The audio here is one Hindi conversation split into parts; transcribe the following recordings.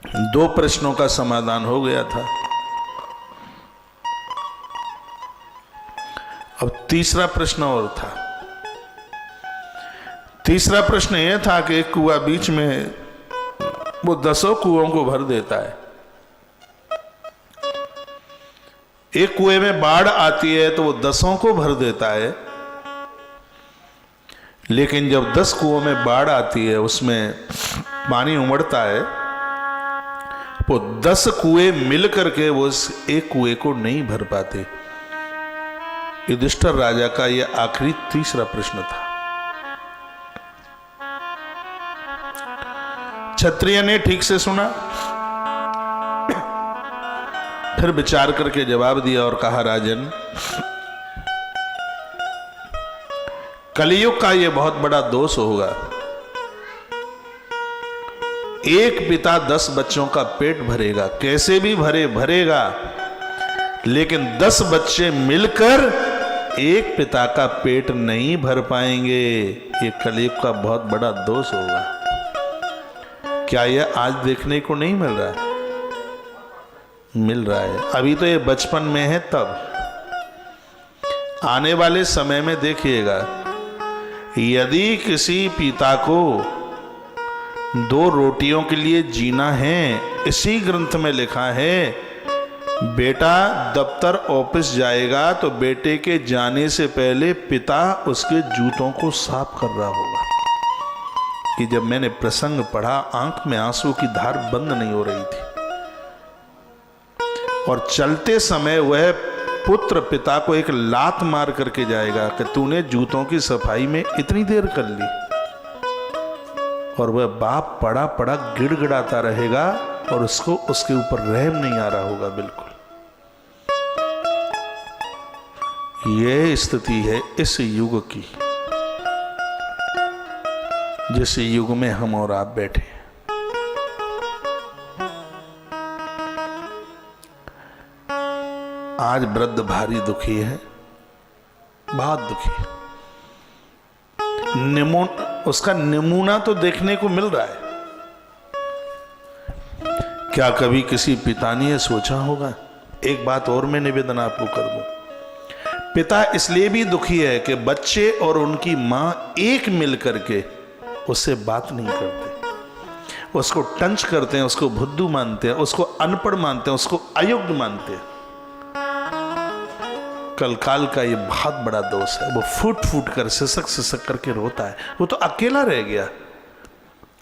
2 प्रश्नों का समाधान हो गया था। अब तीसरा प्रश्न और था। तीसरा प्रश्न यह था कि एक कुआं बीच में वो 10 कुओं को भर देता है। एक कुएं में बाढ़ आती है तो वो 10 को भर देता है, लेकिन जब 10 कुओं में बाढ़ आती है, उसमें पानी उमड़ता है, वो 10 कुएं मिल करके वो उस एक कुएं को नहीं भर पाते। युधिष्ठिर राजा का यह आखिरी तीसरा प्रश्न था। क्षत्रिय ने ठीक से सुना, फिर विचार करके जवाब दिया और कहा, राजन, कलियुग का यह बहुत बड़ा दोष होगा। एक पिता 10 बच्चों का पेट भरेगा, कैसे भी भरेगा, लेकिन 10 बच्चे मिलकर एक पिता का पेट नहीं भर पाएंगे। ये कलियुग का बहुत बड़ा दोष होगा। क्या यह आज देखने को नहीं मिल रहा है? मिल रहा है। अभी तो ये बचपन में है, तब आने वाले समय में देखिएगा, यदि किसी पिता को 2 रोटियों के लिए जीना है, इसी ग्रंथ में लिखा है, बेटा दफ्तर ऑफिस जाएगा तो बेटे के जाने से पहले पिता उसके जूतों को साफ कर रहा होगा। कि जब मैंने प्रसंग पढ़ा, आंख में आंसू की धार बंद नहीं हो रही थी। और चलते समय वह पुत्र पिता को एक लात मार करके जाएगा कि तूने जूतों की सफाई में इतनी देर कर ली। और वह बाप पड़ा पड़ा गिड़गिड़ाता रहेगा और उसको उसके ऊपर रहम नहीं आ रहा होगा बिल्कुल। यह स्थिति है इस युग की, जिस युग में हम और आप बैठे हैं। आज वृद्ध भारी दुखी है, बहुत दुखी है। उसका नमूना तो देखने को मिल रहा है। क्या कभी किसी पिता ने सोचा होगा? एक बात और मैं निवेदन आपको कर दूं, पिता इसलिए भी दुखी है कि बच्चे और उनकी मां एक मिल करके उससे बात नहीं करते, उसको टंच करते हैं, उसको बुद्धू मानते हैं, उसको अनपढ़ मानते हैं, उसको अयोग्य मानते हैं। कलकाल का ये बहुत बड़ा दोष है। वो फूट फूट कर सिसक करके रोता है। वो तो अकेला रह गया,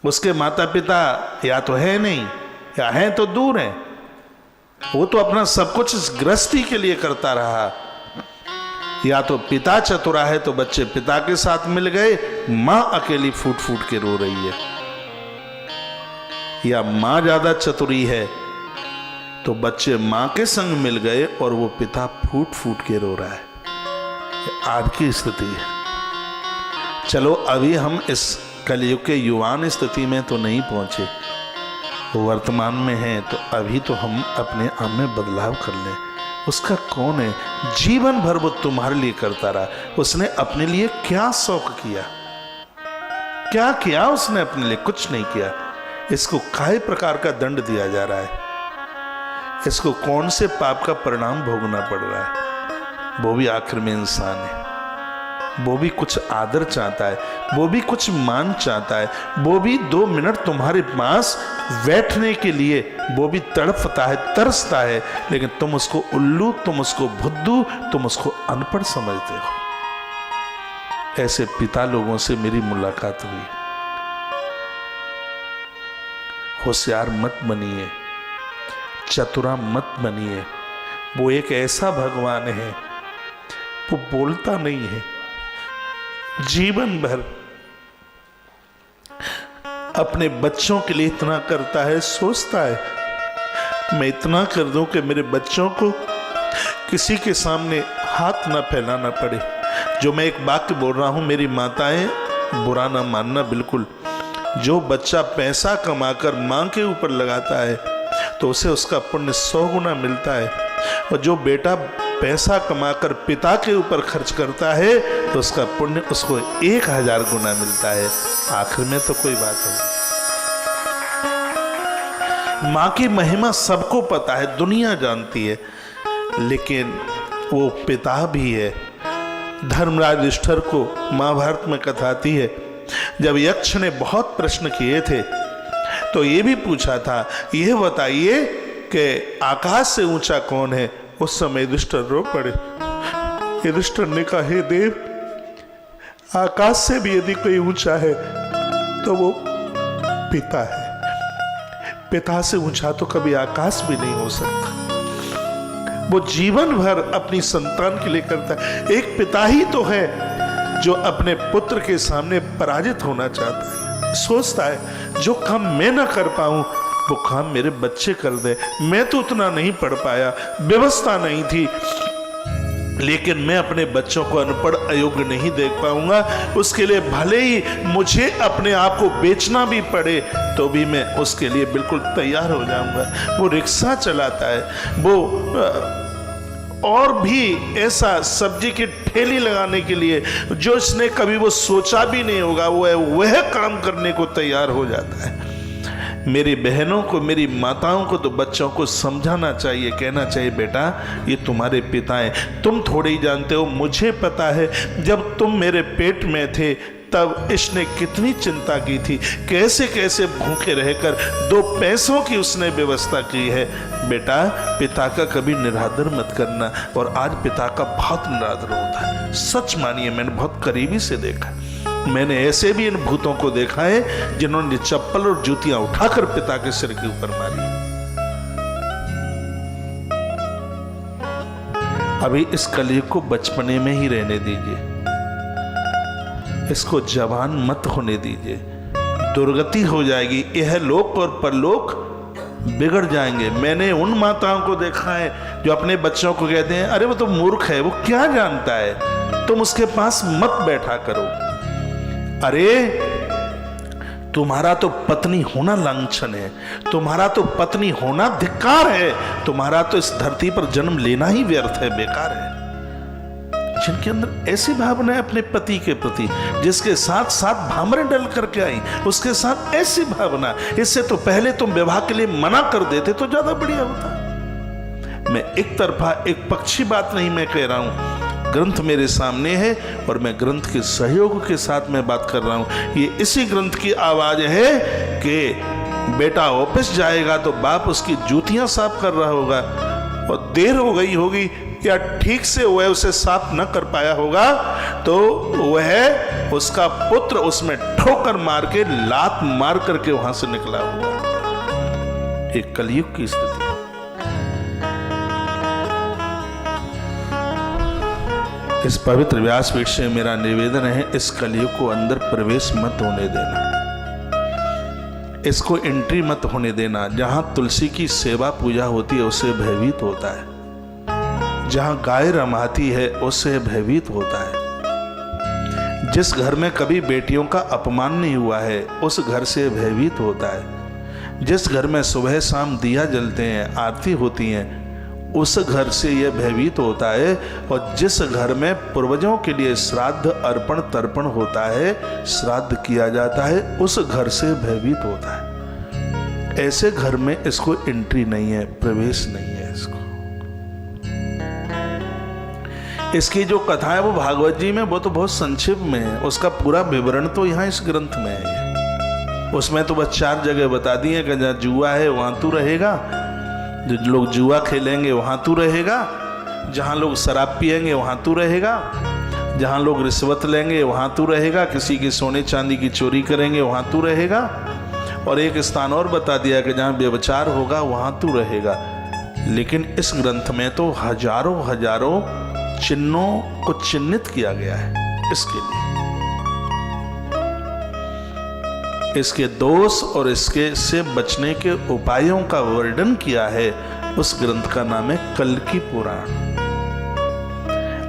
उसके माता पिता या तो है नहीं या है तो दूर है। वो तो अपना सब कुछ इस गृहस्थी के लिए करता रहा। या तो पिता चतुरा है तो बच्चे पिता के साथ मिल गए, मां अकेली फूट फूट के रो रही है। या मां ज्यादा चतुरी है तो बच्चे मां के संग मिल गए और वो पिता फूट फूट के रो रहा है। आज की स्थिति है। चलो अभी हम इस कलयुग के युवान स्थिति में तो नहीं पहुंचे, वर्तमान में हैं, तो अभी तो हम अपने आप में बदलाव कर लें। उसका कौन है? जीवन भर वो तुम्हारे लिए करता रहा। उसने अपने लिए क्या शौक किया? क्या किया उसने अपने लिए? कुछ नहीं किया। इसको काय प्रकार का दंड दिया जा रहा है? इसको कौन से पाप का परिणाम भोगना पड़ रहा है? वो भी आखिर में इंसान है। वो भी कुछ आदर चाहता है, वो भी कुछ मान चाहता है, वो भी 2 मिनट तुम्हारे पास बैठने के लिए वो भी तड़पता है, तरसता है। लेकिन तुम उसको उल्लू, तुम उसको बुद्धू, तुम उसको अनपढ़ समझते हो। ऐसे पिता लोगों से मेरी मुलाकात हुई। होशियार मत बनिए, चतुरा मत बनिए। वो एक ऐसा भगवान है, वो बोलता नहीं है, जीवन भर अपने बच्चों के लिए इतना करता है, सोचता है मैं इतना कर दूं कि मेरे बच्चों को किसी के सामने हाथ ना फैलाना पड़े। जो मैं एक वाक्य बोल रहा हूं, मेरी माताएं बुरा ना मानना बिल्कुल। जो बच्चा पैसा कमाकर मां के ऊपर लगाता है तो उसे उसका पुण्य 100 गुना मिलता है, और जो बेटा पैसा कमाकर पिता के ऊपर खर्च करता है तो उसका पुण्य उसको 1000 गुना मिलता है। आखिर में तो कोई बात नहीं। माँ की महिमा सबको पता है, दुनिया जानती है, लेकिन वो पिता भी है। धर्मराज युधिष्ठिर को महाभारत में कथा आती है, जब यक्ष ने बहुत प्रश्न किए थे तो ये भी पूछा था, यह बताइए कि आकाश से ऊंचा कौन है। उस समय युधिष्ठिर रो पड़े। युधिष्ठिर ने कहा, हे देव, आकाश से भी यदि कोई ऊंचा है तो वो पिता है। पिता से ऊंचा तो कभी आकाश भी नहीं हो सकता। वो जीवन भर अपनी संतान के लिए करता है। एक पिता ही तो है जो अपने पुत्र के सामने पराजित होना चाहता है, सोचता है जो काम मैं ना कर पाऊं वो काम मेरे बच्चे कर दे। मैं तो उतना नहीं पढ़ पाया, व्यवस्था नहीं थी, लेकिन मैं अपने बच्चों को अनपढ़ अयोग्य नहीं देख पाऊंगा। उसके लिए भले ही मुझे अपने आप को बेचना भी पड़े तो भी मैं उसके लिए बिल्कुल तैयार हो जाऊंगा। वो रिक्शा चलाता है, वो और भी ऐसा सब्जी की ठेली लगाने के लिए जो इसने कभी वो सोचा भी नहीं होगा, वह काम करने को तैयार हो जाता है। मेरी बहनों को, मेरी माताओं को तो बच्चों को समझाना चाहिए, कहना चाहिए, बेटा ये तुम्हारे पिता हैं, तुम थोड़े ही जानते हो, मुझे पता है जब तुम मेरे पेट में थे तब इसने कितनी चिंता की थी, कैसे कैसे भूखे रहकर 2 पैसों की उसने व्यवस्था की है। बेटा पिता का कभी निरादर मत करना। और आज पिता का बहुत निरादर होता है, सच मानिए, मैंने बहुत करीबी से देखा। मैंने ऐसे भी इन भूतों को देखा है जिन्होंने चप्पल और जूतियां उठाकर पिता के सिर के ऊपर मारी। अभी इस कलयुग को बचपने में ही रहने दीजिए, इसको जवान मत होने दीजिए, दुर्गति हो जाएगी। यह लोक और परलोक बिगड़ जाएंगे। मैंने उन माताओं को देखा है जो अपने बच्चों को कहते हैं, अरे वो तो मूर्ख है, वो क्या जानता है, तुम उसके पास मत बैठा करो। अरे तुम्हारा तो पत्नी होना लांछन है, तुम्हारा तो पत्नी होना धिक्कार है, तुम्हारा तो इस धरती पर जन्म लेना ही व्यर्थ है, बेकार है। जिनके अंदर ऐसी भावना है अपने पति के प्रति, जिसके साथ साथ भामरे डल करके आई, उसके साथ ऐसी भावना, इससे तो पहले तुम विवाह के लिए मना कर देते तो ज्यादा बढ़िया होता। मैं एक तरफा एक पक्षी बात नहीं मैं कह रहा हूं, ग्रंथ मेरे सामने है और मैं ग्रंथ के सहयोग के साथ मैं बात कर रहा हूं। ये इसी ग्रंथ की आवाज है कि बेटा ऑफिस जाएगा तो बाप उसकी जूतियां साफ कर रहा होगा और देर हो गई होगी या ठीक से वह उसे साफ न कर पाया होगा तो वह उसका पुत्र उसमें ठोकर मार के, लात मार करके वहां से निकला हुआ। एक कलयुग की स्थिति। इस पवित्र व्यासपीठ से मेरा निवेदन है, इस कलयुग को अंदर प्रवेश मत होने देना, इसको एंट्री मत होने देना। जहां तुलसी की सेवा पूजा होती है उससे भयभीत होता है, जहां गाय रमाती है उससे भयभीत होता है, जिस घर में कभी बेटियों का अपमान नहीं हुआ है उस घर से भयभीत होता है, जिस घर में सुबह शाम दिया जलते हैं, आरती होती हैं, उस घर से यह भयभीत होता है। और जिस घर में पूर्वजों के लिए श्राद्ध अर्पण तर्पण होता है, श्राद्ध किया जाता है, उस घर से भयभीत होता है। ऐसे घर में इसको एंट्री नहीं है, प्रवेश नहीं है इसको। इसकी जो कथा है वो भागवत जी में, वो तो बहुत संक्षिप्त में है, उसका पूरा विवरण तो यहाँ इस ग्रंथ में है। उसमें तो बस 4 जगह बता दी है कि जहाँ जुआ है वहां तू रहेगा, जो लोग जुआ खेलेंगे वहां तू रहेगा, जहां लोग शराब पिएंगे वहां तू रहेगा, जहां लोग रिश्वत लेंगे वहां तू रहेगा, किसी की सोने चांदी की चोरी करेंगे वहां तू रहेगा, और एक स्थान और बता दिया कि जहां व्यभिचार होगा वहां तू रहेगा। लेकिन इस ग्रंथ में तो हजारों हजारों चिन्हों को चिन्हित किया गया है इसके लिए, इसके दोष और इसके से बचने के उपायों का वर्णन किया है। उस ग्रंथ का नाम है कल्की पुराण।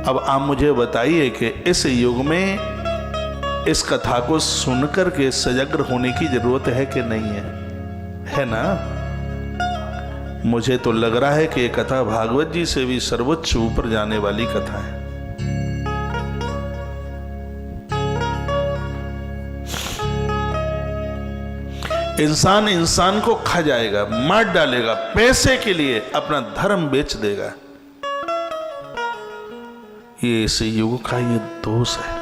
अब आप मुझे बताइए कि इस युग में इस कथा को सुनकर के सजग होने की जरूरत है कि नहीं है ना? मुझे तो लग रहा है कि ये कथा भागवत जी से भी सर्वोच्च ऊपर जाने वाली कथा है। इंसान इंसान को खा जाएगा, मार डालेगा, पैसे के लिए अपना धर्म बेच देगा। ये इस युग का ये दोष है।